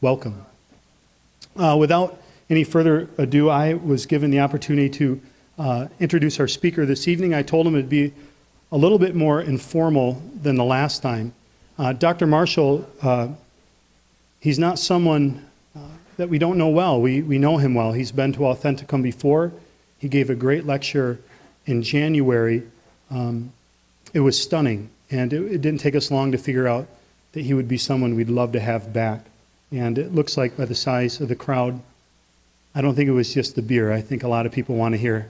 welcome. Without any further ado, I was given the opportunity to introduce our speaker this evening. I told him it'd be a little bit more informal than the last time. Dr. Marshall, he's not someone that we don't know well. We know him well. He's been to Authenticum before. He gave a great lecture in January. It was stunning, and it didn't take us long to figure out that he would be someone we'd love to have back. And it looks like by the size of the crowd, I don't think it was just the beer. I think a lot of people want to hear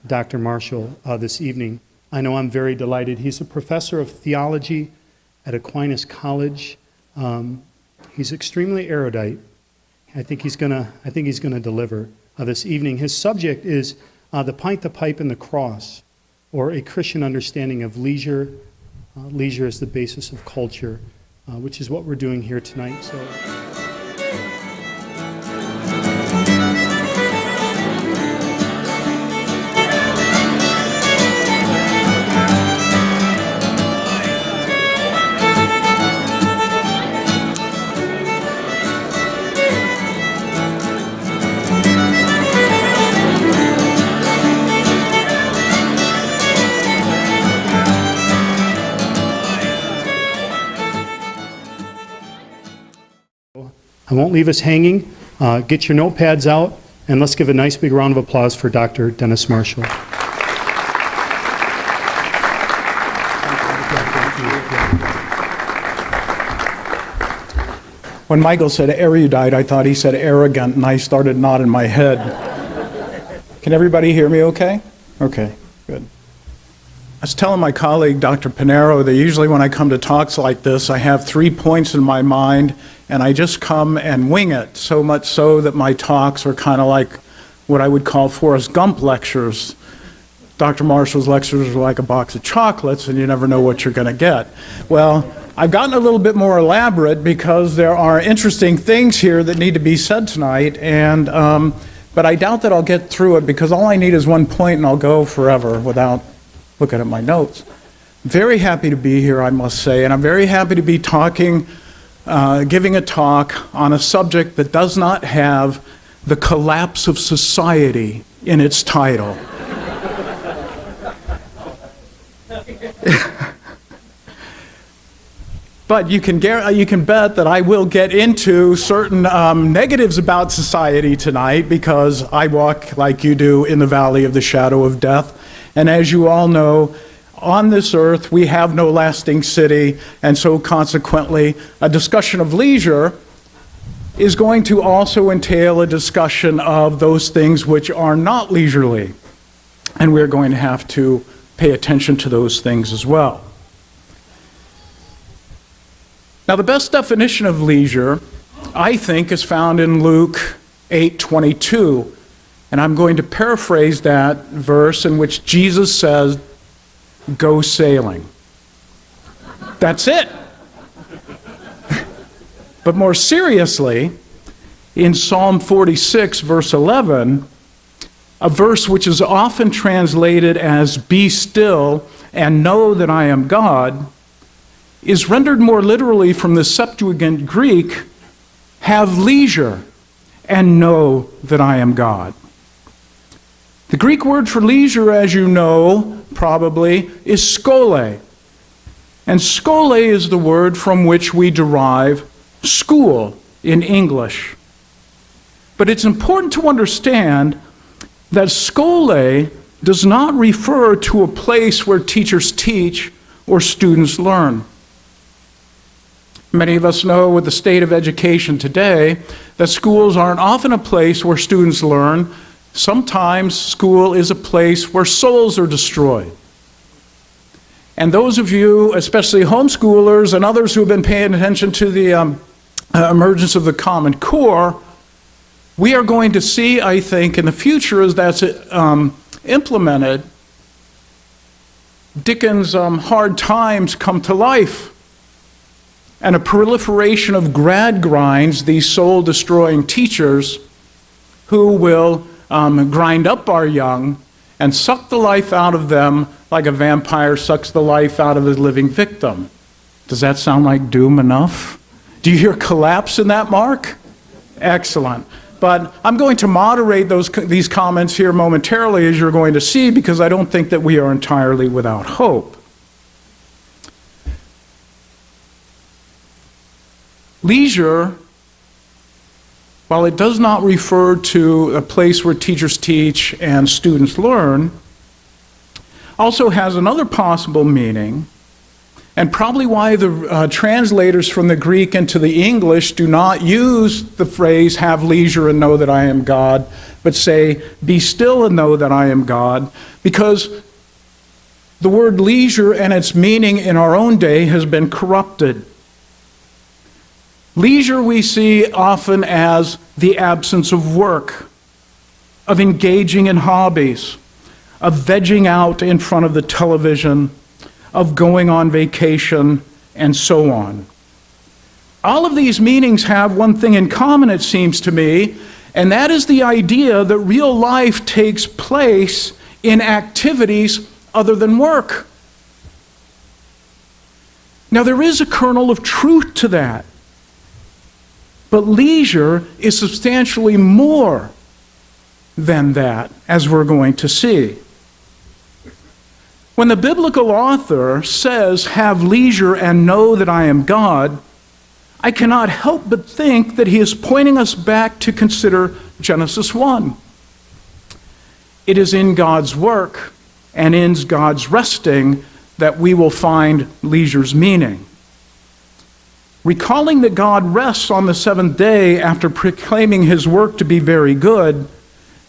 Dr. Marshall this evening. I know I'm very delighted. He's a professor of theology at Aquinas College. He's extremely erudite. I think he's gonna deliver this evening. His subject is the pint, the pipe, and the cross, or a Christian understanding of leisure. Leisure is the basis of culture, which is what we're doing here tonight. So. I won't leave us hanging. Get your notepads out, and let's give a nice big round of applause for Dr. Dennis Marshall. When Michael said erudite, I thought he said arrogant, and I started nodding my head. Can everybody hear me okay? Okay, good. I was telling my colleague, Dr. Pinero, that usually when I come to talks like this, I have 3 points in my mind, and I just come and wing it, so much so that my talks are kind of like what I would call Forrest Gump lectures. Dr. Marshall's lectures are like a box of chocolates, and you never know what you're going to get. Well, I've gotten a little bit more elaborate because there are interesting things here that need to be said tonight, and but I doubt that I'll get through it because all I need is 1 point and I'll go forever without looking at my notes. Very happy to be here, I must say, and I'm very happy to be talking, giving a talk on a subject that does not have the collapse of society in its title. But you can bet that I will get into certain negatives about society tonight because I walk, like you do, in the valley of the shadow of death. And as you all know, on this earth we have no lasting city, and so consequently a discussion of leisure is going to also entail a discussion of those things which are not leisurely. And we're going to have to pay attention to those things as well. Now, the best definition of leisure, I think, is found in Luke 8:22. And I'm going to paraphrase that verse in which Jesus says, "Go sailing." That's it. But more seriously, in Psalm 46, verse 11, a verse which is often translated as "Be still and know that I am God," is rendered more literally from the Septuagint Greek, "Have leisure and know that I am God." The Greek word for leisure, as you know, probably, is skole. And skole is the word from which we derive school in English. But it's important to understand that skole does not refer to a place where teachers teach or students learn. Many of us know with the state of education today that schools aren't often a place where students learn. Sometimes school is a place where souls are destroyed. And those of you, especially homeschoolers and others who have been paying attention to the emergence of the Common Core, we are going to see, I think, in the future as that's implemented, Dickens' Hard Times come to life. And a proliferation of grad grinds, these soul-destroying teachers who will grind up our young and suck the life out of them like a vampire sucks the life out of his living victim. Does that sound like doom enough? Do you hear collapse in that, Mark? Excellent. But I'm going to moderate these comments here momentarily, as you're going to see, because I don't think that we are entirely without hope. Leisure, while it does not refer to a place where teachers teach and students learn, also has another possible meaning, and probably why the translators from the Greek into the English do not use the phrase, have leisure and know that I am God, but say, be still and know that I am God, because the word leisure and its meaning in our own day has been corrupted. Leisure we see often as the absence of work, of engaging in hobbies, of vegging out in front of the television, of going on vacation, and so on. All of these meanings have one thing in common, it seems to me, and that is the idea that real life takes place in activities other than work. Now, there is a kernel of truth to that. But leisure is substantially more than that, as we're going to see. When the biblical author says, have leisure and know that I am God, I cannot help but think that he is pointing us back to consider Genesis 1. It is in God's work and in God's resting that we will find leisure's meaning. Recalling that God rests on the seventh day after proclaiming his work to be very good,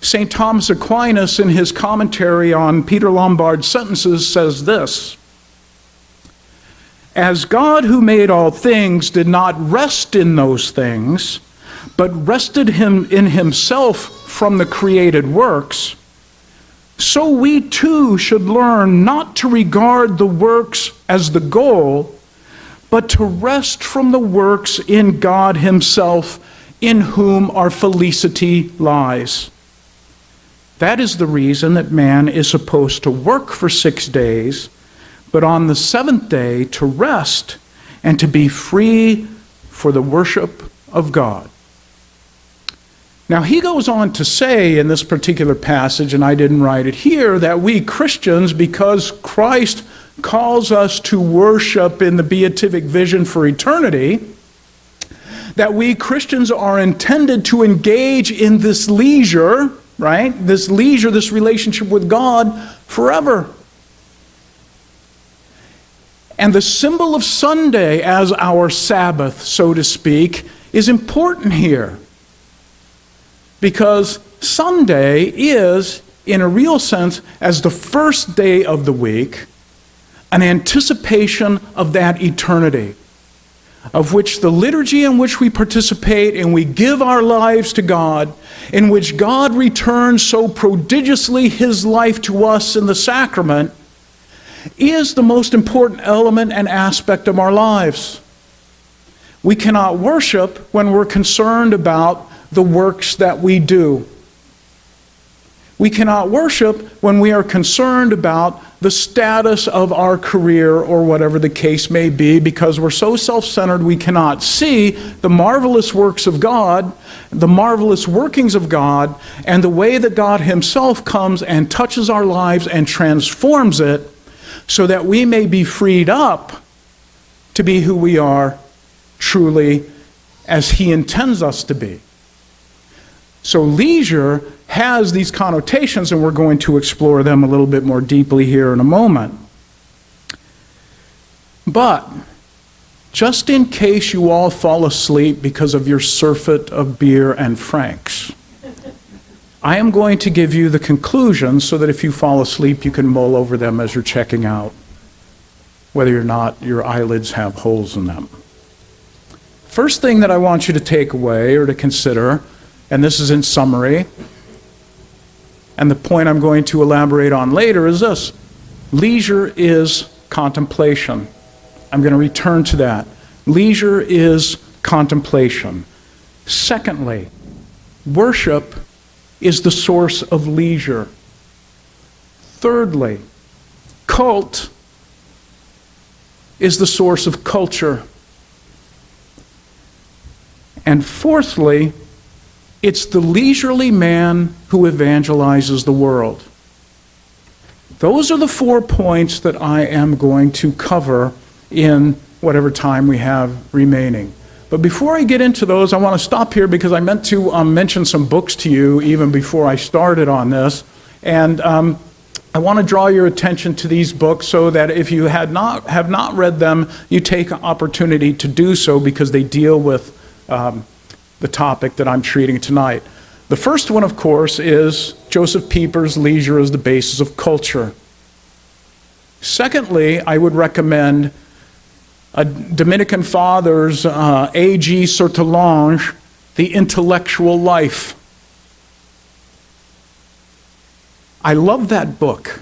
St. Thomas Aquinas, in his commentary on Peter Lombard's sentences, says this: as God who made all things did not rest in those things, but rested him in himself from the created works, so we too should learn not to regard the works as the goal, but to rest from the works in God himself, in whom our felicity lies. That is the reason that man is supposed to work for 6 days, but on the seventh day to rest and to be free for the worship of God. Now, he goes on to say in this particular passage, and I didn't write it here, that we Christians, because Christ calls us to worship in the beatific vision for eternity, that we Christians are intended to engage in this leisure, right? This leisure, this relationship with God forever. And the symbol of Sunday as our Sabbath, so to speak, is important here. Because Sunday is, in a real sense, as the first day of the week, an anticipation of that eternity, of which the liturgy in which we participate and we give our lives to God, in which God returns so prodigiously his life to us in the sacrament, is the most important element and aspect of our lives. We cannot worship when we're concerned about the works that we do. We cannot worship when we are concerned about the status of our career or whatever the case may be, because we're so self-centered we cannot see the marvelous works of God, the marvelous workings of God, and the way that God himself comes and touches our lives and transforms it so that we may be freed up to be who we are truly as he intends us to be. So leisure has these connotations, and we're going to explore them a little bit more deeply here in a moment. But just in case you all fall asleep because of your surfeit of beer and Franks, I am going to give you the conclusions so that if you fall asleep, you can mull over them as you're checking out, whether or not your eyelids have holes in them. First thing that I want you to take away or to consider, and this is in summary, and the point I'm going to elaborate on later is this: leisure is contemplation. I'm going to return to that. Leisure is contemplation. Secondly, worship is the source of leisure. Thirdly, cult is the source of culture. And fourthly, it's the leisurely man who evangelizes the world. Those are the 4 points that I am going to cover in whatever time we have remaining. But before I get into those, I want to stop here because I meant to mention some books to you even before I started on this. And I want to draw your attention to these books so that if you have not read them, you take an opportunity to do so because they deal with the topic that I'm treating tonight. The first one, of course, is Joseph Pieper's Leisure as the Basis of Culture. Secondly, I would recommend a Dominican Father's A.G. Sertalange, The Intellectual Life. I love that book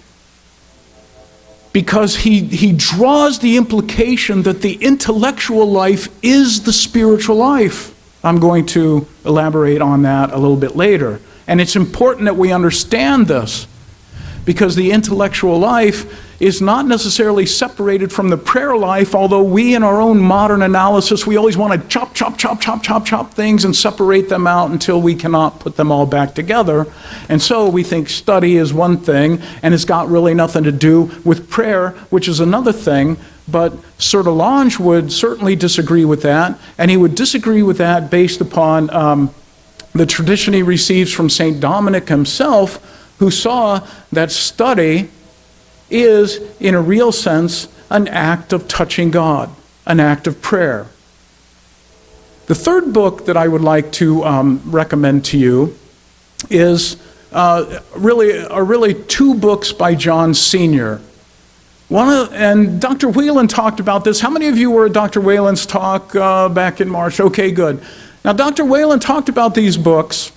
because he draws the implication that the intellectual life is the spiritual life. I'm going to elaborate on that a little bit later. And it's important that we understand this because the intellectual life is not necessarily separated from the prayer life, although we in our own modern analysis, we always want to chop things and separate them out until we cannot put them all back together. And so we think study is one thing, and it's got really nothing to do with prayer, which is another thing. But Sertalange would certainly disagree with that, and he would disagree with that based upon the tradition he receives from St. Dominic himself, who saw that study is, in a real sense, an act of touching God, an act of prayer. The third book that I would like to recommend to you is really 2 books by John Senior. And Dr. Whelan talked about this. How many of you were at Dr. Whelan's talk back in March? Okay, good. Now, Dr. Whelan talked about these books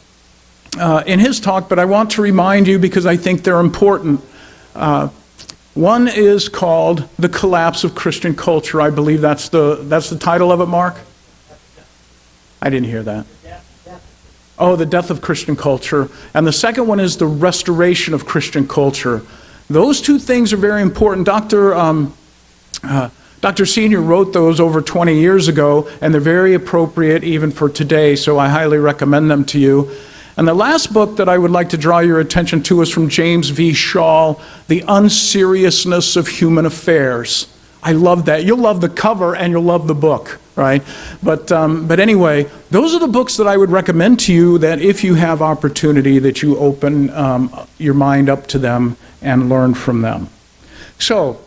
in his talk, but I want to remind you because I think they're important. One is called The Collapse of Christian Culture. I believe that's the title of it, Mark? I didn't hear that. Oh, The Death of Christian Culture. And the second one is The Restoration of Christian Culture. Those 2 things are very important. Dr. Senior wrote those over 20 years ago, and they're very appropriate even for today, so I highly recommend them to you. And the last book that I would like to draw your attention to is from James V. Shaw, The Unseriousness of Human Affairs. I love that. You'll love the cover and you'll love the book, right? But anyway, those are the books that I would recommend to you that if you have opportunity that you open your mind up to them and learn from them. So,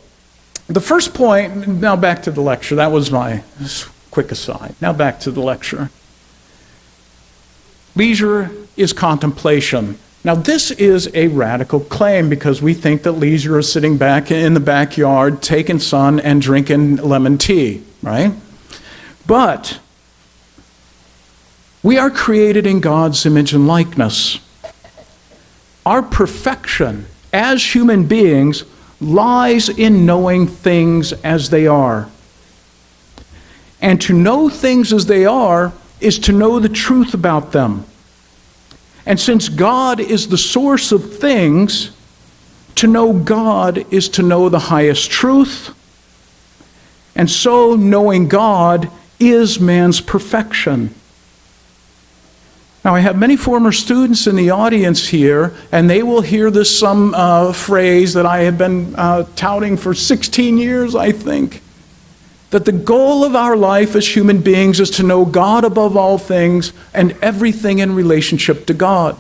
the first point, now back to the lecture. That was my quick aside. Now back to the lecture. Leisure is contemplation. Now this is a radical claim because we think that leisure is sitting back in the backyard, taking sun and drinking lemon tea, right? But we are created in God's image and likeness. Our perfection as human beings lies in knowing things as they are. And to know things as they are is to know the truth about them. And since God is the source of things, to know God is to know the highest truth. And so knowing God is man's perfection. Now, I have many former students in the audience here, and they will hear this phrase that I have been touting for 16 years, I think. That the goal of our life as human beings is to know God above all things and everything in relationship to God.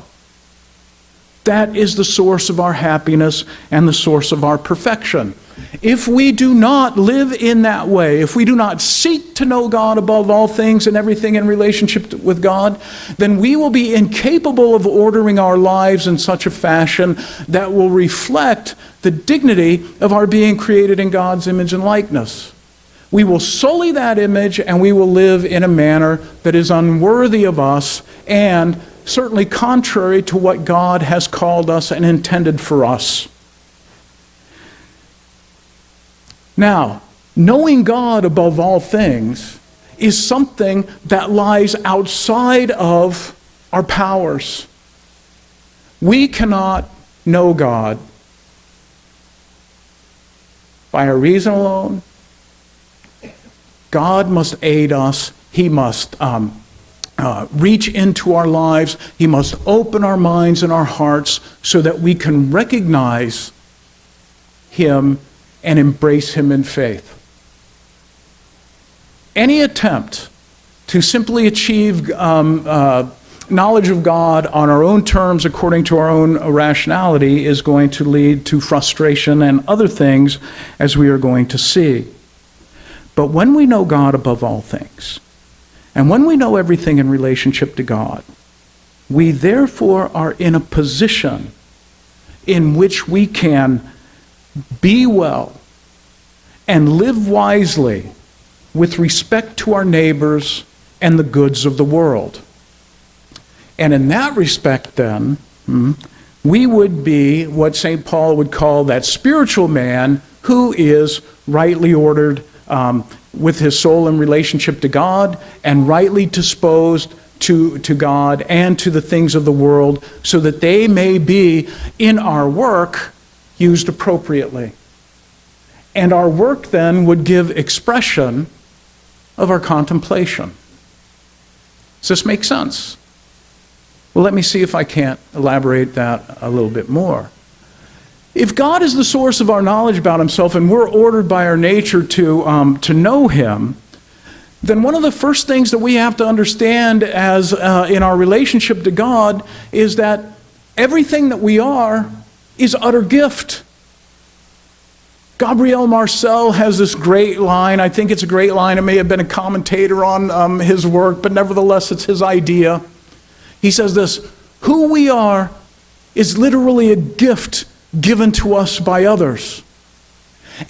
That is the source of our happiness and the source of our perfection. If we do not live in that way, if we do not seek to know God above all things and everything in relationship with God, then we will be incapable of ordering our lives in such a fashion that will reflect the dignity of our being created in God's image and likeness. We will sully that image and we will live in a manner that is unworthy of us and certainly contrary to what God has called us and intended for us. Now, knowing God above all things is something that lies outside of our powers. We cannot know God by our reason alone. God must aid us. He must reach into our lives. He must open our minds and our hearts so that we can recognize Him and embrace Him in faith. Any attempt to simply achieve knowledge of God on our own terms according to our own rationality is going to lead to frustration and other things, as we are going to see. But when we know God above all things, and when we know everything in relationship to God, we therefore are in a position in which we can be well and live wisely with respect to our neighbors and the goods of the world. And in that respect, then, we would be what St. Paul would call that spiritual man who is rightly ordered with his soul in relationship to God and rightly disposed to God and to the things of the world, so that they may be, in our work, used appropriately. And our work then would give expression of our contemplation. Does this make sense? Well, let me see if I can't elaborate that a little bit more. If God is the source of our knowledge about Himself and we're ordered by our nature to know Him, then one of the first things that we have to understand as in our relationship to God is that everything that we are is utter gift. Gabriel Marcel has this great line. I think it's a great line. It may have been a commentator on his work, but nevertheless it's his idea. He says this: who we are is literally a gift given to us by others.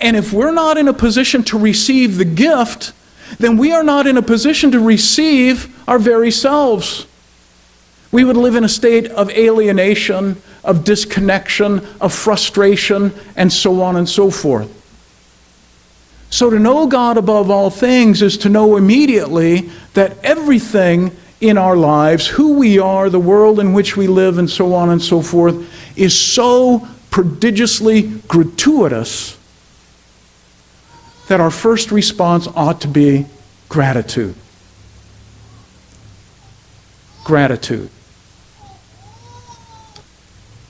And if we're not in a position to receive the gift, then we are not in a position to receive our very selves. We would live in a state of alienation, of disconnection, of frustration, and so on and so forth. So to know God above all things is to know immediately that everything in our lives, who we are, the world in which we live, and so on and so forth, is so prodigiously gratuitous that our first response ought to be gratitude. Gratitude.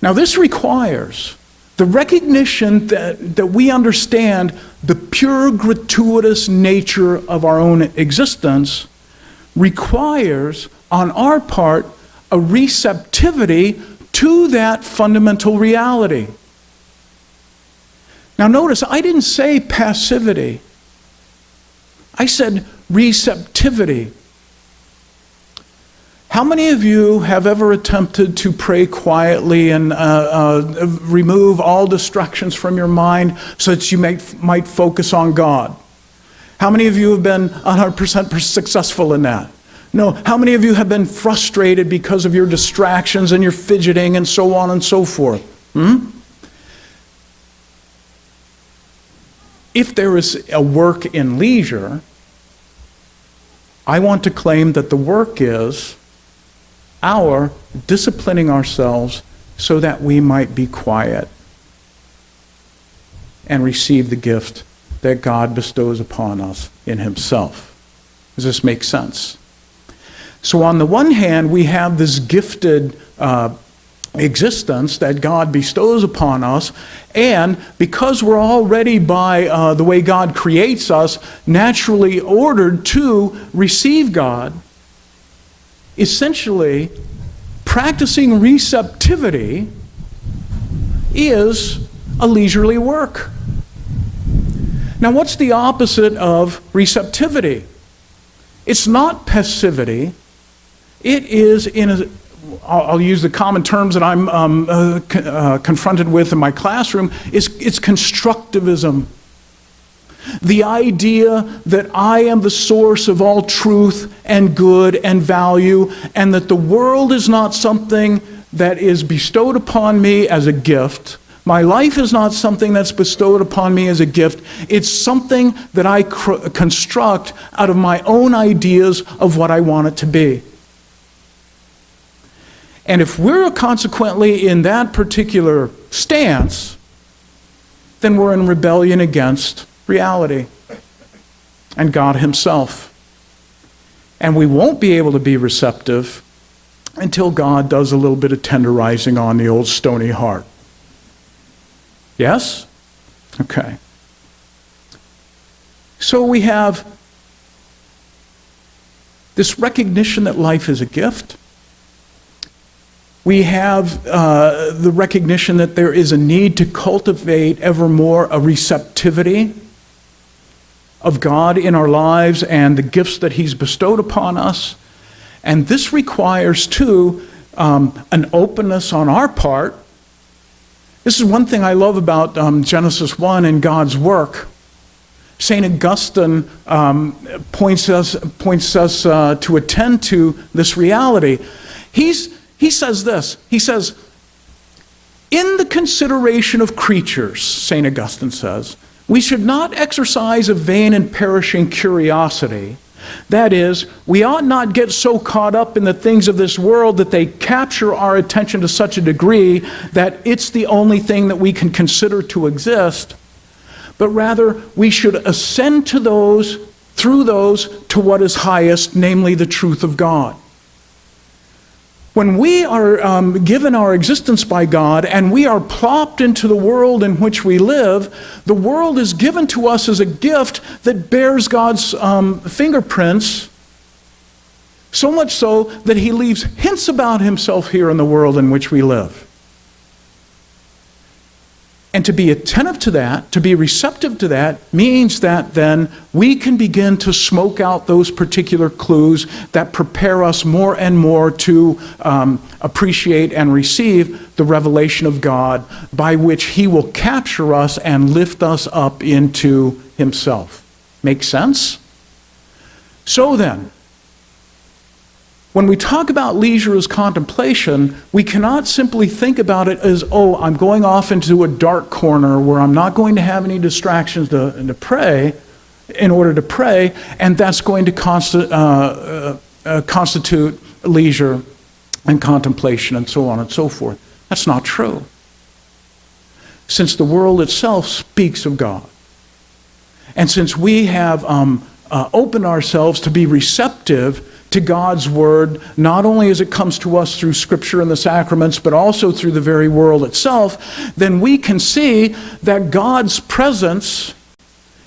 Now, this requires the recognition that we understand the pure gratuitous nature of our own existence requires, on our part, a receptivity to that fundamental reality. Now notice, I didn't say passivity. I said receptivity. How many of you have ever attempted to pray quietly and remove all distractions from your mind so that you might focus on God? How many of you have been 100% successful in that? No. How many of you have been frustrated because of your distractions and your fidgeting and so on and so forth? If there is a work in leisure, I want to claim that the work is our disciplining ourselves so that we might be quiet and receive the gift that God bestows upon us in Himself. Does this make sense? So on the one hand, we have this gifted existence that God bestows upon us, and because we're already, by the way God creates us, naturally ordered to receive God, essentially practicing receptivity is a leisurely work. Now, what's the opposite of receptivity? It's not passivity. It is, I'll use the common terms that I'm confronted with in my classroom, it's constructivism. The idea that I am the source of all truth and good and value, and that the world is not something that is bestowed upon me as a gift. My life is not something that's bestowed upon me as a gift. It's something that I construct out of my own ideas of what I want it to be. And if we're consequently in that particular stance, then we're in rebellion against reality and God Himself. And we won't be able to be receptive until God does a little bit of tenderizing on the old stony heart. Yes? Okay. So we have this recognition that life is a gift. We have the recognition that there is a need to cultivate evermore a receptivity of God in our lives and the gifts that He's bestowed upon us. And this requires, too, an openness on our part. This is one thing I love about Genesis 1 and God's work. St. Augustine points us to attend to this reality. He says this. He says, in the consideration of creatures, St. Augustine says, we should not exercise a vain and perishing curiosity. That is, we ought not get so caught up in the things of this world that they capture our attention to such a degree that it's the only thing that we can consider to exist. But rather, we should ascend to those, through those, to what is highest, namely the truth of God. When we are given our existence by God and we are plopped into the world in which we live, the world is given to us as a gift that bears God's fingerprints, so much so that He leaves hints about Himself here in the world in which we live. And to be attentive to that, to be receptive to that, means that then we can begin to smoke out those particular clues that prepare us more and more to appreciate and receive the revelation of God, by which He will capture us and lift us up into Himself. Make sense? So then, when we talk about leisure as contemplation, we cannot simply think about it as, oh, I'm going off into a dark corner where I'm not going to have any distractions to pray, in order to pray, and that's going to constitute leisure and contemplation and so on and so forth. That's not true. Since the world itself speaks of God, and since we have opened ourselves to be receptive to God's Word, not only as it comes to us through Scripture and the sacraments, but also through the very world itself, then we can see that God's presence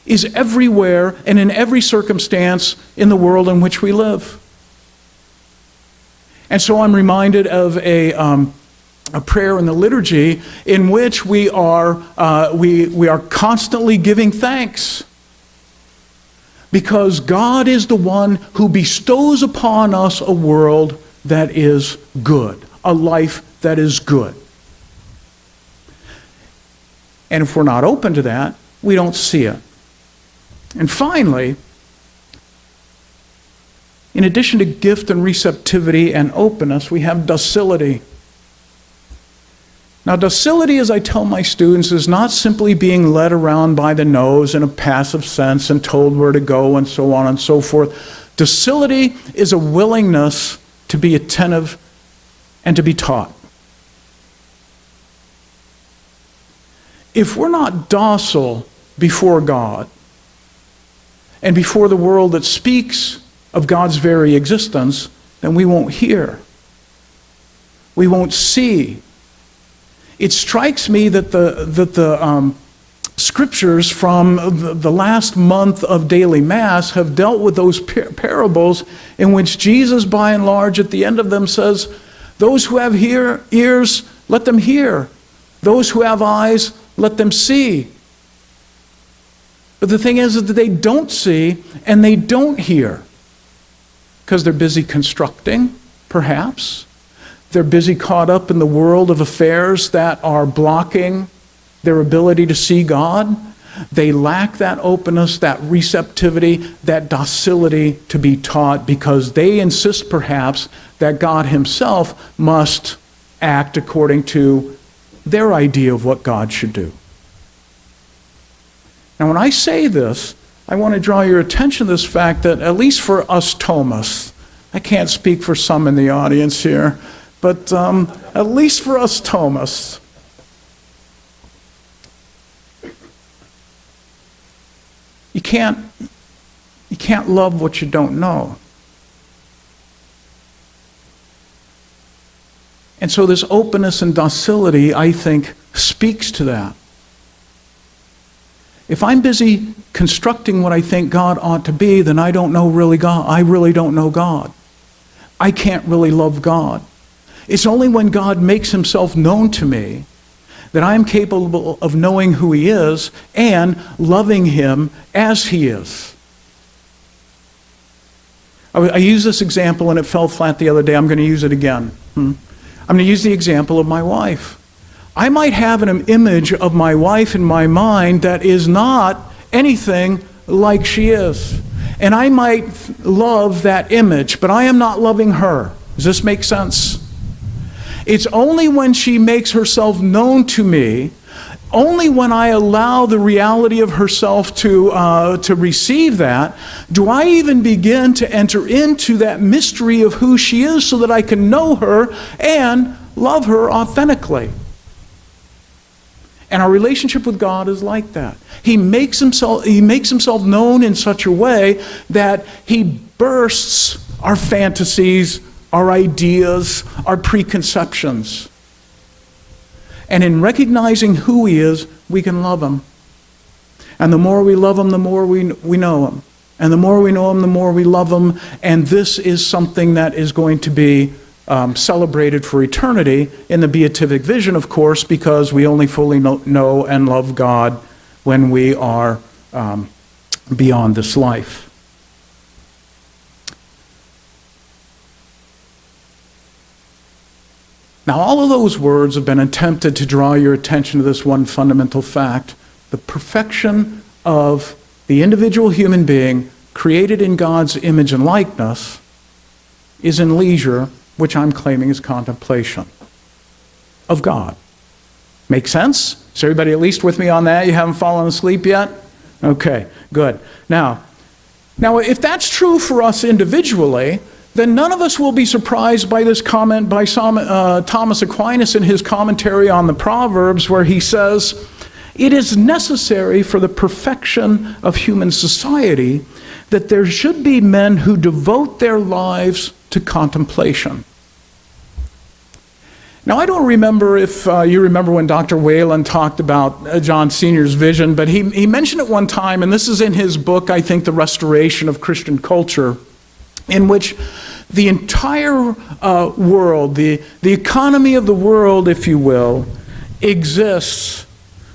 is everywhere and in every circumstance in the world in which we live. And so I'm reminded of a prayer in the liturgy in which we are constantly giving thanks. Because God is the one who bestows upon us a world that is good, a life that is good. And if we're not open to that, we don't see it. And finally, in addition to gift and receptivity and openness, we have docility. Now, docility, as I tell my students, is not simply being led around by the nose in a passive sense and told where to go and so on and so forth. Docility is a willingness to be attentive and to be taught. If we're not docile before God and before the world that speaks of God's very existence, then we won't hear. We won't see. It strikes me that the scriptures from the last month of daily Mass have dealt with those parables in which Jesus, by and large, at the end of them says, those who have ears, let them hear. Those who have eyes, let them see. But the thing is that they don't see and they don't hear because they're busy constructing, perhaps. They're busy caught up in the world of affairs that are blocking their ability to see God. They lack that openness, that receptivity, that docility to be taught because they insist perhaps that God Himself must act according to their idea of what God should do. Now, when I say this, I want to draw your attention to this fact that, at least for us Thomists, I can't speak for some in the audience here, but at least for us Thomists, you can't love what you don't know. And so this openness and docility, I think, speaks to that. If I'm busy constructing what I think God ought to be, then I don't know really God. I really don't know God. I can't really love God. It's only when God makes himself known to me that I am capable of knowing who he is and loving him as he is. I used this example and it fell flat the other day. I'm going to use it again. I'm going to use the example of my wife. I might have an image of my wife in my mind that is not anything like she is. And I might love that image, but I am not loving her. Does this make sense? It's only when she makes herself known to me, only when I allow the reality of herself to receive that, do I even begin to enter into that mystery of who she is so that I can know her and love her authentically. And our relationship with God is like that. He makes himself known in such a way that he bursts our fantasies, our ideas, our preconceptions. And in recognizing who he is, we can love him. And the more we love him, the more we know him. And the more we know him, the more we love him. And this is something that is going to be celebrated for eternity in the beatific vision, of course, because we only fully know and love God when we are beyond this life. Now, all of those words have been attempted to draw your attention to this one fundamental fact: the perfection of the individual human being created in God's image and likeness is in leisure, which I'm claiming is contemplation of God. Make sense? Is everybody at least with me on that? You haven't fallen asleep yet? Okay, good. Now, if that's true for us individually, then none of us will be surprised by this comment by Thomas Aquinas in his commentary on the Proverbs, where he says, "It is necessary for the perfection of human society that there should be men who devote their lives to contemplation." Now, I don't remember if you remember when Dr. Whalen talked about John Sr.'s vision, but he mentioned it one time, and this is in his book, I think, The Restoration of Christian Culture, in which the entire world, the economy of the world, if you will, exists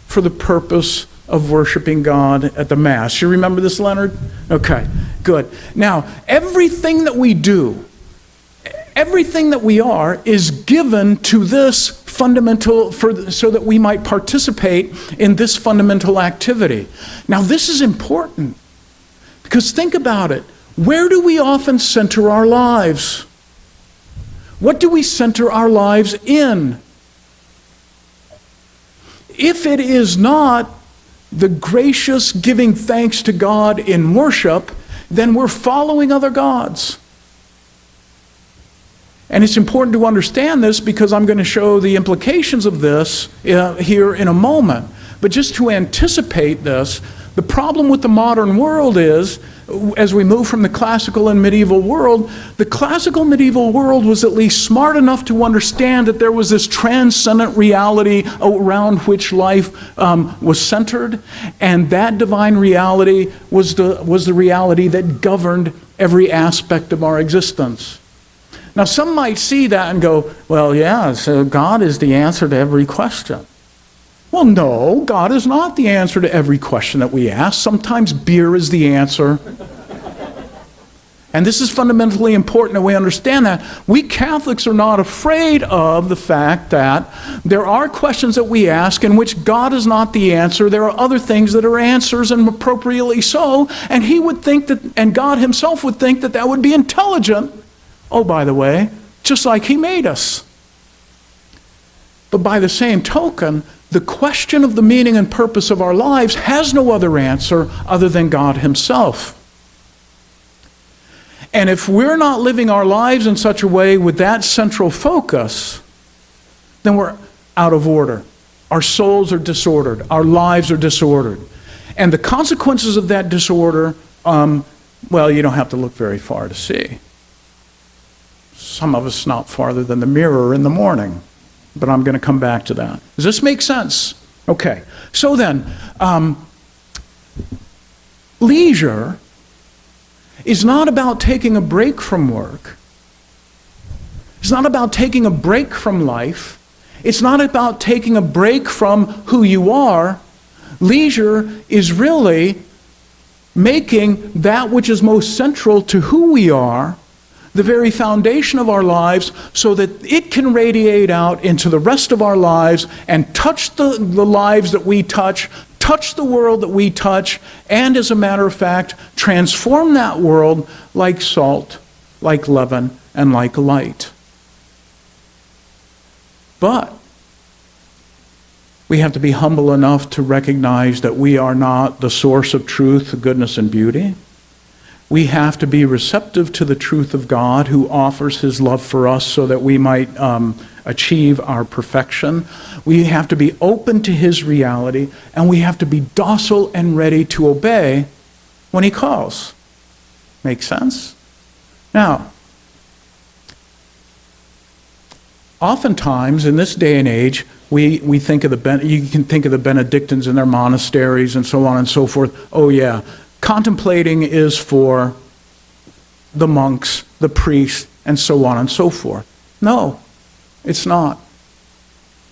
for the purpose of worshiping God at the Mass. You remember this, Leonard? Okay, good. Now, everything that we do, everything that we are, is given to this fundamental, so that we might participate in this fundamental activity. Now, this is important, because think about it. Where do we often center our lives? What do we center our lives in? If it is not the gracious giving thanks to God in worship, then we're following other gods. And it's important to understand this, because I'm going to show the implications of this here in a moment. But just to anticipate this, the problem with the modern world is, as we move from the classical and medieval world, the classical medieval world was at least smart enough to understand that there was this transcendent reality around which life was centered, and that divine reality was the reality that governed every aspect of our existence. Now, some might see that and go, well, yeah, so God is the answer to every question. Well, no, God is not the answer to every question that we ask. Sometimes beer is the answer. And this is fundamentally important that we understand that. We Catholics are not afraid of the fact that there are questions that we ask in which God is not the answer. There are other things that are answers, and appropriately so. And he would think that, and God himself would think that that would be intelligent. Oh, by the way, just like he made us. But by the same token, the question of the meaning and purpose of our lives has no other answer other than God himself. And if we're not living our lives in such a way with that central focus, then we're out of order. Our souls are disordered. Our lives are disordered. And the consequences of that disorder, well, you don't have to look very far to see. some of us not farther than the mirror in the morning. But I'm going to come back to that. Does this make sense? Okay. So then, leisure is not about taking a break from work. It's not about taking a break from life. It's not about taking a break from who you are. Leisure is really making that which is most central to who we are the very foundation of our lives, so that it can radiate out into the rest of our lives and touch the lives that we touch the world that we touch, and as a matter of fact, transform that world like salt, like leaven, and like light. But we have to be humble enough to recognize that we are not the source of truth, goodness, and beauty. We have to be receptive to the truth of God, who offers his love for us so that we might achieve our perfection. We have to be open to his reality, and we have to be docile and ready to obey when he calls. Make sense? Now, oftentimes in this day and age, we think of you can think of the Benedictines in their monasteries and so on and so forth. Oh yeah, contemplating is for the monks, the priests, and so on and so forth. No, it's not.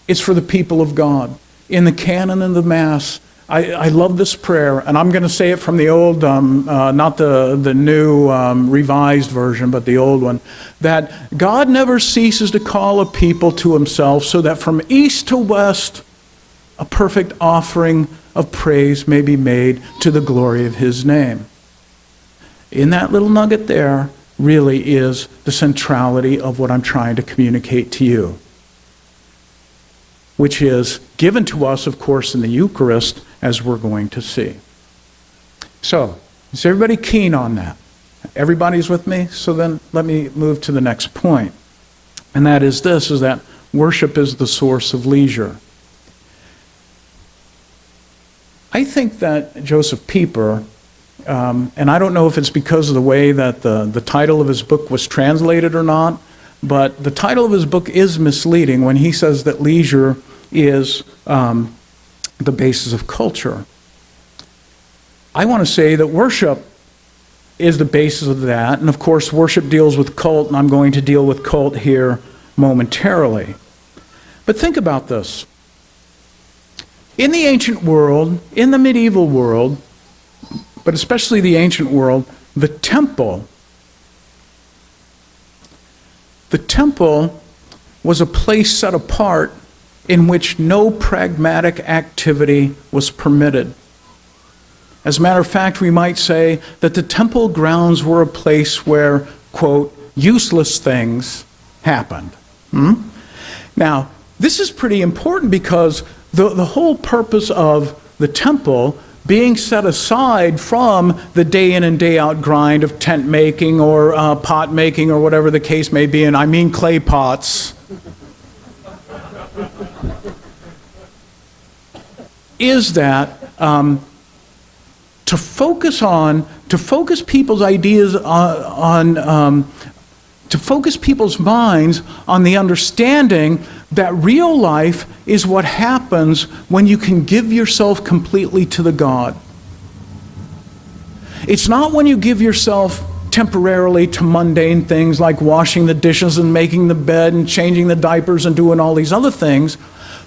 It's for the people of God. In the canon and the Mass, I love this prayer, and I'm going to say it from the old, not the new revised version, but the old one, that God never ceases to call a people to himself, so that from east to west, a perfect offering of praise may be made to the glory of his name. In that little nugget there really is the centrality of what I'm trying to communicate to you, which is given to us, of course, in the Eucharist, as we're going to see. So, is everybody keen on that? Everybody's with me? So then let me move to the next point. And that is this, is that worship is the source of leisure. I think that Joseph Pieper, and I don't know if it's because of the way that the title of his book was translated or not, but the title of his book is misleading when he says that leisure is the basis of culture. I want to say that worship is the basis of that, and of course worship deals with cult, and I'm going to deal with cult here momentarily. But think about this. In the ancient world, in the medieval world, but especially the ancient world, the temple was a place set apart in which no pragmatic activity was permitted. As a matter of fact, we might say that the temple grounds were a place where, quote, useless things happened. Now, this is pretty important because the whole purpose of the temple being set aside from the day in and day out grind of tent making or pot making or whatever the case may be, and I mean clay pots, is that to focus people's ideas to focus people's minds on the understanding that real life is what happens when you can give yourself completely to the God. It's not when you give yourself temporarily to mundane things like washing the dishes and making the bed and changing the diapers and doing all these other things.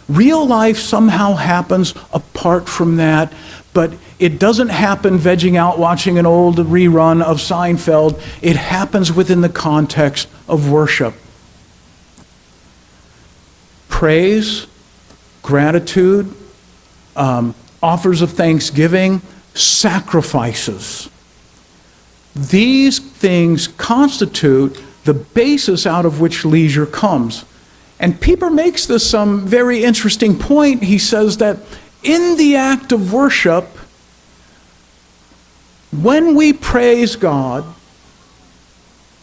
Real life somehow happens apart from that, but it doesn't happen vegging out watching an old rerun of Seinfeld. It happens within the context of worship. Praise, gratitude, offers of thanksgiving, sacrifices. These things constitute the basis out of which leisure comes. And Pieper makes this some very interesting point. He says that in the act of worship, when we praise God,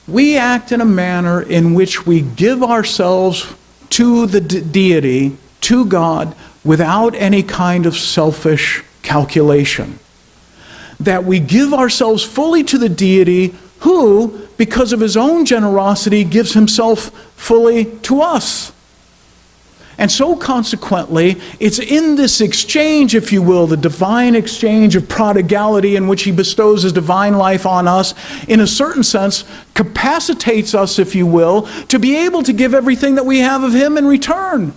we act in a manner in which we give ourselves to the deity, to God, without any kind of selfish calculation. That we give ourselves fully to the deity who, because of his own generosity, gives himself fully to us. And so consequently, it's in this exchange, if you will, the divine exchange of prodigality in which he bestows his divine life on us, in a certain sense, capacitates us, if you will, to be able to give everything that we have of him in return.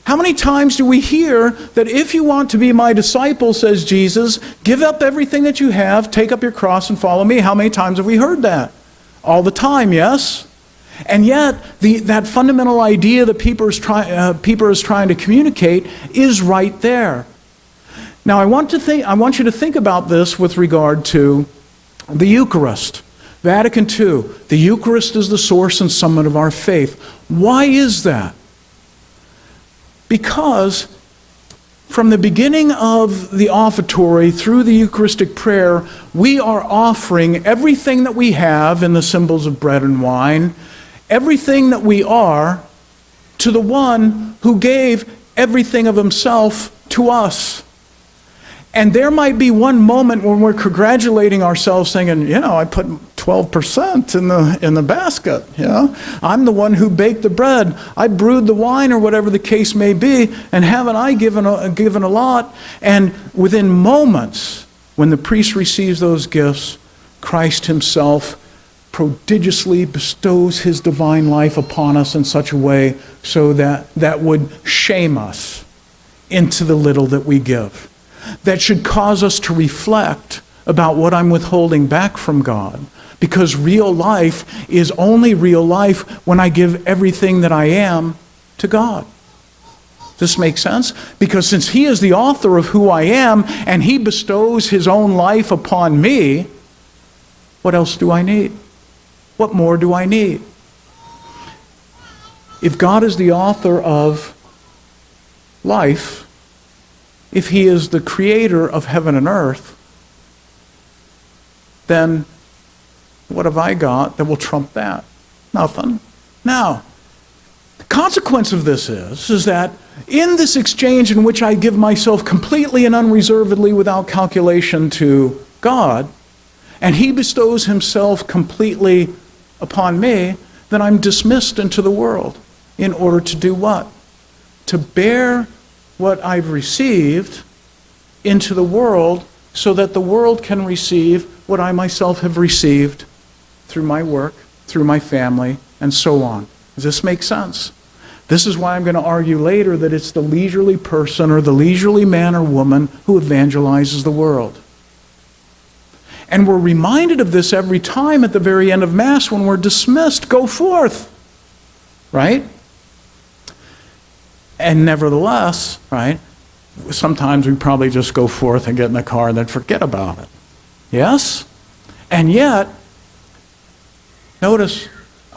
How many times do we hear that if you want to be my disciple, says Jesus, give up everything that you have, take up your cross and follow me? How many times have we heard that? All the time, yes? And yet, that fundamental idea that Peter is trying to communicate is right there. Now, I want you to think about this with regard to the Eucharist. Vatican II, the Eucharist is the source and summit of our faith. Why is that? Because from the beginning of the offertory through the Eucharistic prayer, we are offering everything that we have in the symbols of bread and wine, everything that we are, to the one who gave everything of himself to us. And there might be one moment when we're congratulating ourselves saying, I put 12% in the basket. I'm the one who baked the bread. I brewed the wine, or whatever the case may be, and haven't I given a lot? And within moments, when the priest receives those gifts, Christ himself prodigiously bestows his divine life upon us in such a way so that would shame us into the little that we give. That should cause us to reflect about what I'm withholding back from God. Because real life is only real life when I give everything that I am to God. Does this make sense? Because since he is the author of who I am and he bestows his own life upon me, what else do I need? What more do I need? If God is the author of life, if he is the creator of heaven and earth, then what have I got that will trump that? Nothing. Now, the consequence of this is that in this exchange in which I give myself completely and unreservedly without calculation to God, and he bestows himself completely upon me, then I'm dismissed into the world in order to do what? To bear what I've received into the world so that the world can receive what I myself have received through my work, through my family, and so on. Does this make sense? This is why I'm going to argue later that it's the leisurely person or the leisurely man or woman who evangelizes the world. And we're reminded of this every time at the very end of Mass when we're dismissed. Go forth. Right? And nevertheless, right, sometimes we probably just go forth and get in the car and then forget about it. Yes? And yet, notice,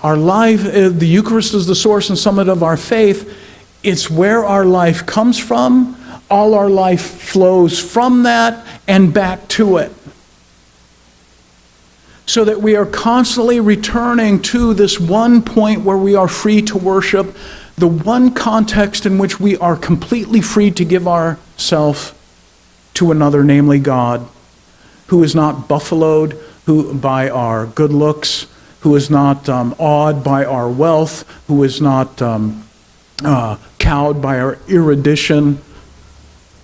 our life, the Eucharist is the source and summit of our faith. It's where our life comes from. All our life flows from that and back to it. So that we are constantly returning to this one point where we are free to worship, the one context in which we are completely free to give ourselves to another, namely God, who is not buffaloed by our good looks, who is not awed by our wealth, who is not cowed by our erudition,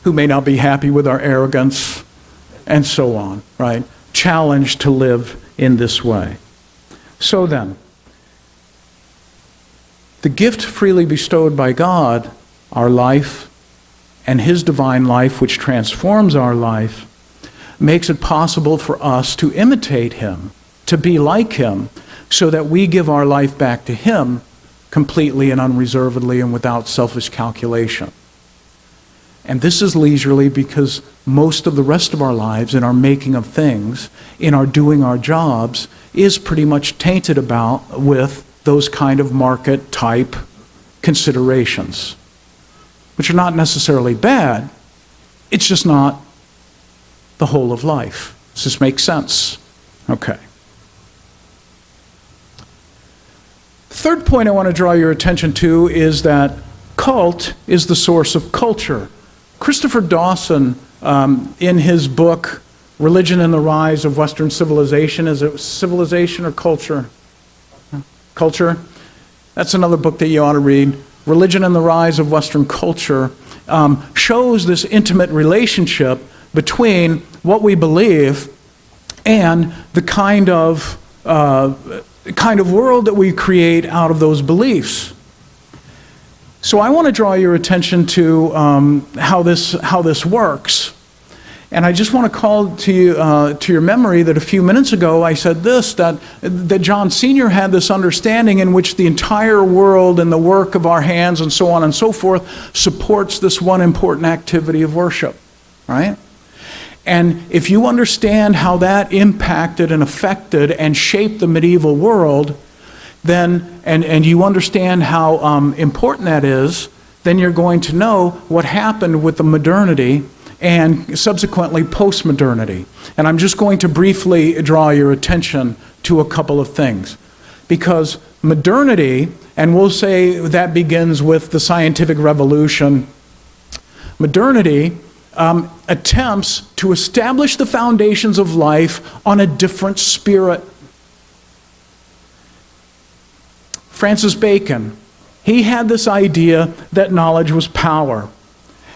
who may not be happy with our arrogance, and so on, right? Challenged to live in this way. So then, the gift freely bestowed by God, our life, and his divine life, which transforms our life, makes it possible for us to imitate him, to be like him, so that we give our life back to him completely and unreservedly and without selfish calculation. And this is leisurely because most of the rest of our lives, in our making of things, in our doing our jobs, is pretty much tainted with those kind of market type considerations, which are not necessarily bad. It's just not the whole of life. Does this make sense? Okay. The third point I want to draw your attention to is that cult is the source of culture. Christopher Dawson, in his book, Religion and the Rise of Western Civilization. Is it civilization or culture? Culture. That's another book that you ought to read. Religion and the Rise of Western Culture shows this intimate relationship between what we believe and the kind of world that we create out of those beliefs. So I want to draw your attention to how this works. And I just want to call to your memory that a few minutes ago I said this, that John Sr. had this understanding in which the entire world and the work of our hands and so on and so forth supports this one important activity of worship, right? And if you understand how that impacted and affected and shaped the medieval world, then, and you understand how important that is, then you're going to know what happened with the modernity and subsequently post-modernity. And I'm just going to briefly draw your attention to a couple of things. Because modernity, and we'll say that begins with the scientific revolution, modernity attempts to establish the foundations of life on a different spirit. Francis Bacon, he had this idea that knowledge was power.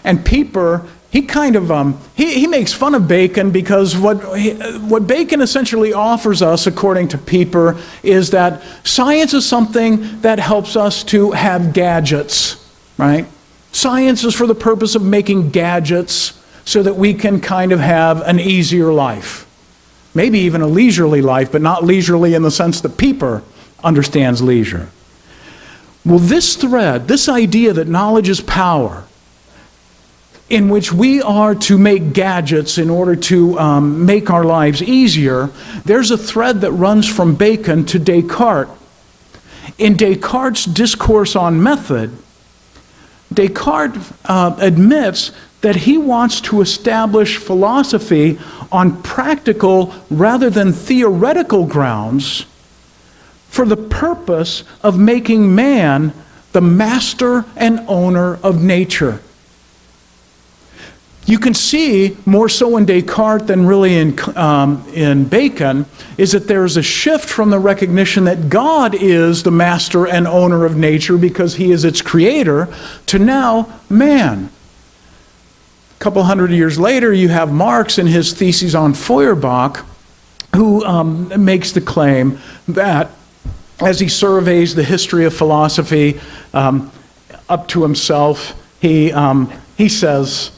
And Pieper, he kind of he makes fun of Bacon because what Bacon essentially offers us, according to Pieper, is that science is something that helps us to have gadgets, right? Science is for the purpose of making gadgets so that we can kind of have an easier life. Maybe even a leisurely life, but not leisurely in the sense that Pieper understands leisure. Well, this thread, this idea that knowledge is power, in which we are to make gadgets in order to make our lives easier, there's a thread that runs from Bacon to Descartes. In Descartes' Discourse on Method, Descartes admits that he wants to establish philosophy on practical rather than theoretical grounds for the purpose of making man the master and owner of nature. You can see, more so in Descartes than really in Bacon, is that there's a shift from the recognition that God is the master and owner of nature because he is its creator, to now man. A couple hundred years later, you have Marx in his theses on Feuerbach, who makes the claim that as he surveys the history of philosophy up to himself, he says,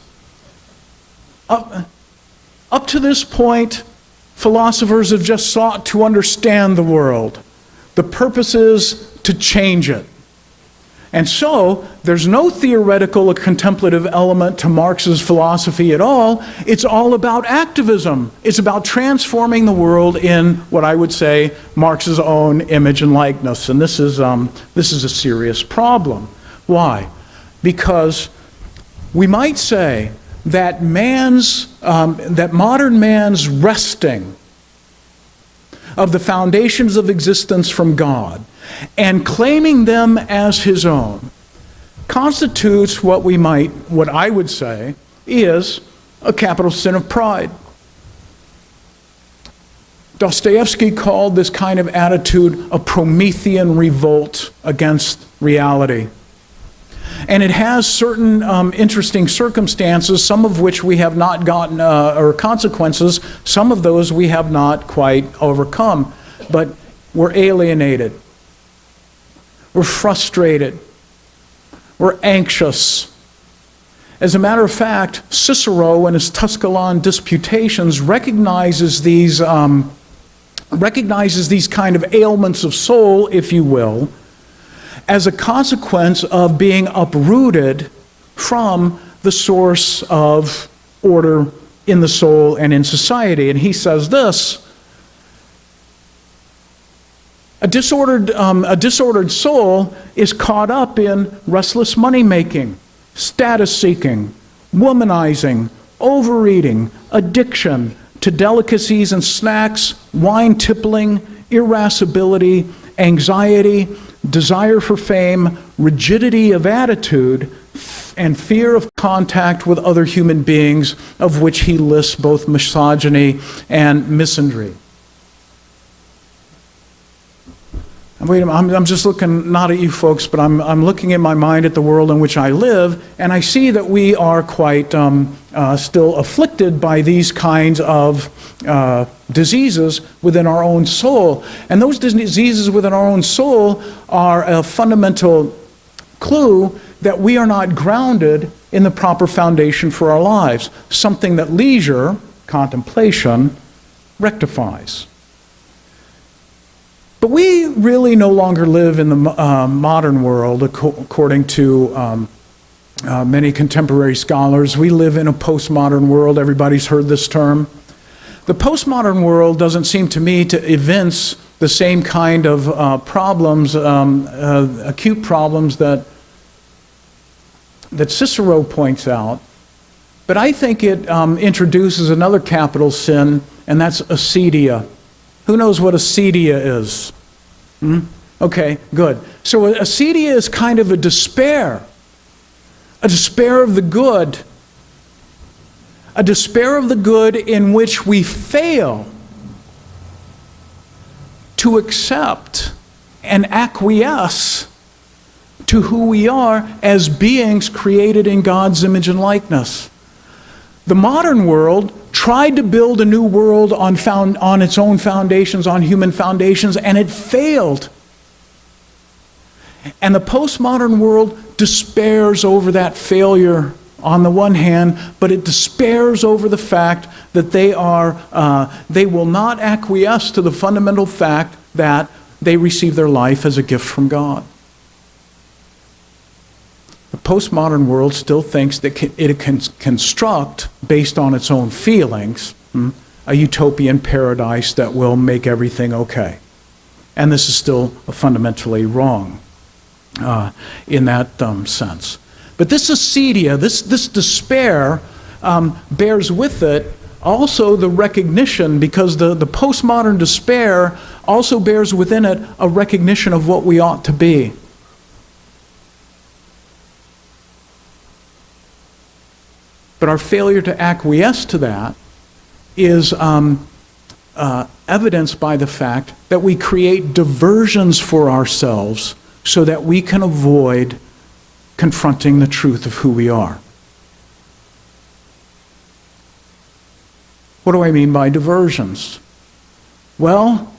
up to this point, philosophers have just sought to understand the world. The purpose is to change it. And so, there's no theoretical or contemplative element to Marx's philosophy at all. It's all about activism. It's about transforming the world in what I would say Marx's own image and likeness. And this is a serious problem. Why? Because we might say that modern man's wresting of the foundations of existence from God and claiming them as his own constitutes what I would say is a capital sin of pride. Dostoevsky called this kind of attitude a Promethean revolt against reality. And it has certain interesting circumstances, some of which we have not gotten, or consequences, some of those we have not quite overcome. But we're alienated. We're frustrated. We're anxious. As a matter of fact, Cicero in his Tusculan Disputations recognizes these kind of ailments of soul, if you will, as a consequence of being uprooted from the source of order in the soul and in society. And he says this: a disordered soul is caught up in restless money-making, status-seeking, womanizing, overeating, addiction to delicacies and snacks, wine-tippling, irascibility, anxiety, desire for fame, rigidity of attitude, and fear of contact with other human beings, of which he lists both misogyny and misandry. Wait a minute, I'm just looking, not at you folks, but I'm looking in my mind at the world in which I live, and I see that we are quite still afflicted by these kinds of diseases within our own soul. And those diseases within our own soul are a fundamental clue that we are not grounded in the proper foundation for our lives, something that leisure, contemplation, rectifies. But we really no longer live in the modern world, according to many contemporary scholars. We live in a postmodern world. Everybody's heard this term. The postmodern world doesn't seem to me to evince the same kind of problems, acute problems that Cicero points out. But I think it introduces another capital sin, and that's acedia. Who knows what acedia is? Okay, good. So acedia is kind of a despair of the good, a despair of the good in which we fail to accept and acquiesce to who we are as beings created in God's image and likeness. The modern world tried to build a new world on its own foundations, on human foundations, and it failed. And the postmodern world despairs over that failure on the one hand, but it despairs over the fact that they will not acquiesce to the fundamental fact that they receive their life as a gift from God. The postmodern world still thinks that it can construct, based on its own feelings, a utopian paradise that will make everything okay. And this is still fundamentally wrong in that sense. But this acedia, this despair, bears with it also the recognition, because the postmodern despair also bears within it a recognition of what we ought to be. But our failure to acquiesce to that is evidenced by the fact that we create diversions for ourselves so that we can avoid confronting the truth of who we are. What do I mean by diversions? Well,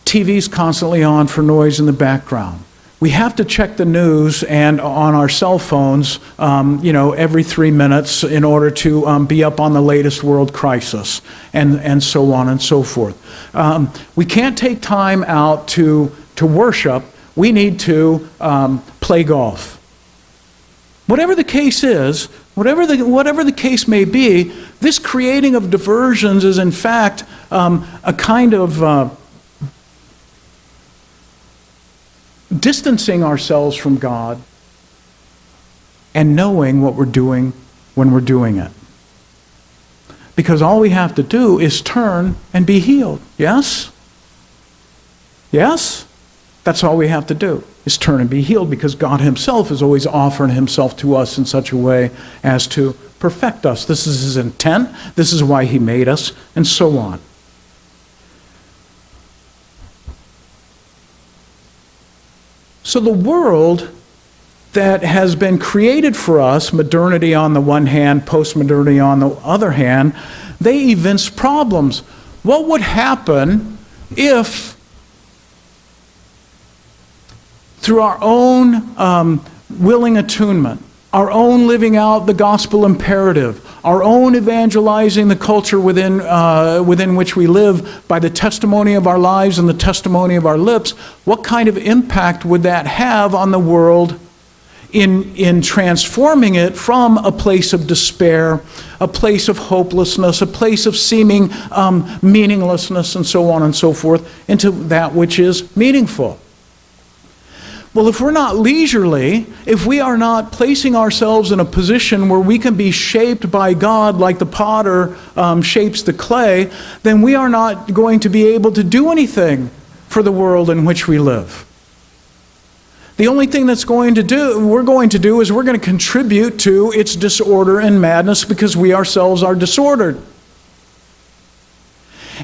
TV's constantly on for noise in the background. We have to check the news and on our cell phones, every 3 minutes in order to be up on the latest world crisis, and so on and so forth. We can't take time out to worship. We need to play golf. Whatever the case is, whatever the case may be, this creating of diversions is in fact a kind of distancing ourselves from God and knowing what we're doing when we're doing it. Because all we have to do is turn and be healed. Yes? Yes? That's all we have to do, is turn and be healed, because God himself is always offering himself to us in such a way as to perfect us. This is his intent. This is why he made us, and so on. So the world that has been created for us, modernity on the one hand, postmodernity on the other hand, they evince problems. What would happen if, through our own willing attunement, our own living out the gospel imperative, our own evangelizing the culture within which we live by the testimony of our lives and the testimony of our lips, what kind of impact would that have on the world in transforming it from a place of despair, a place of hopelessness, a place of seeming meaninglessness, and so on and so forth, into that which is meaningful? Well, if we're not leisurely, if we are not placing ourselves in a position where we can be shaped by God like the potter shapes the clay, then we are not going to be able to do anything for the world in which we live. The only thing we're going to do is we're going to contribute to its disorder and madness because we ourselves are disordered.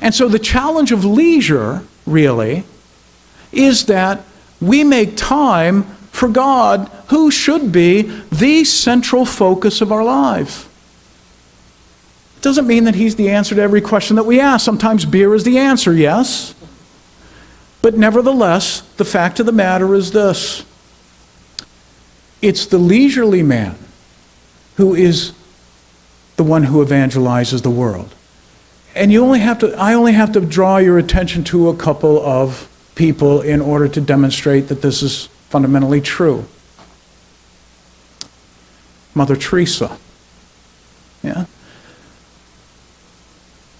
And so the challenge of leisure, really, is that we make time for God, who should be the central focus of our lives. It doesn't mean that He's the answer to every question that we ask. Sometimes beer is the answer, yes. But nevertheless, the fact of the matter is this. It's the leisurely man who is the one who evangelizes the world. And I only have to draw your attention to a couple of people in order to demonstrate that this is fundamentally true. Mother Teresa. Yeah.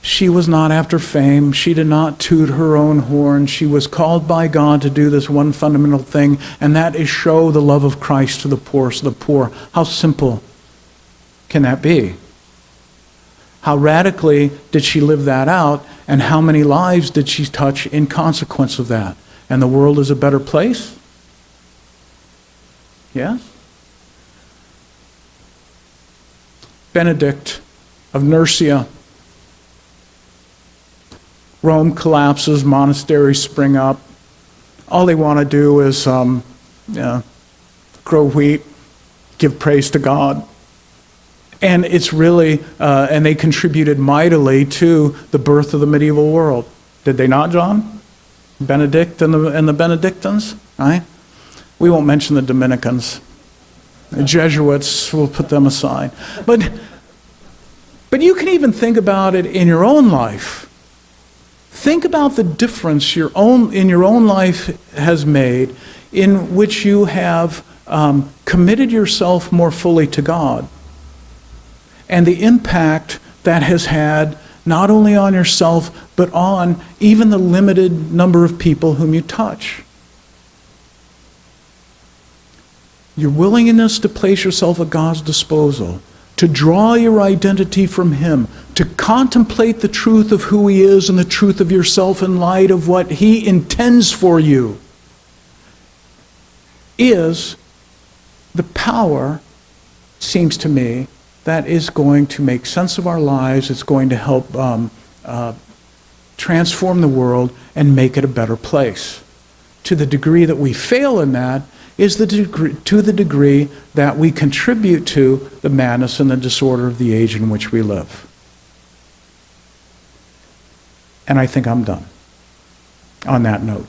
She was not after fame. She did not toot her own horn. She was called by God to do this one fundamental thing, and that is show the love of Christ to the poorest of the poor. How simple can that be? How radically did she live that out, and how many lives did she touch in consequence of that? And the world is a better place? Yes? Benedict of Nursia. Rome collapses, monasteries spring up. All they want to do is grow wheat, give praise to God. And it's really, and they contributed mightily to the birth of the medieval world. Did they not, John? Benedict and the Benedictines, right? We won't mention the Dominicans. The Jesuits, we'll put them aside. But you can even think about it in your own life. Think about the difference in your own life has made in which you have committed yourself more fully to God. And the impact that has had not only on yourself, but on even the limited number of people whom you touch. Your willingness to place yourself at God's disposal, to draw your identity from Him, to contemplate the truth of who He is and the truth of yourself in light of what He intends for you, is the power, seems to me, that is going to make sense of our lives. It's going to help transform the world and make it a better place. To the degree that we fail in that is to the degree that we contribute to the madness and the disorder of the age in which we live. And I think I'm done on that note.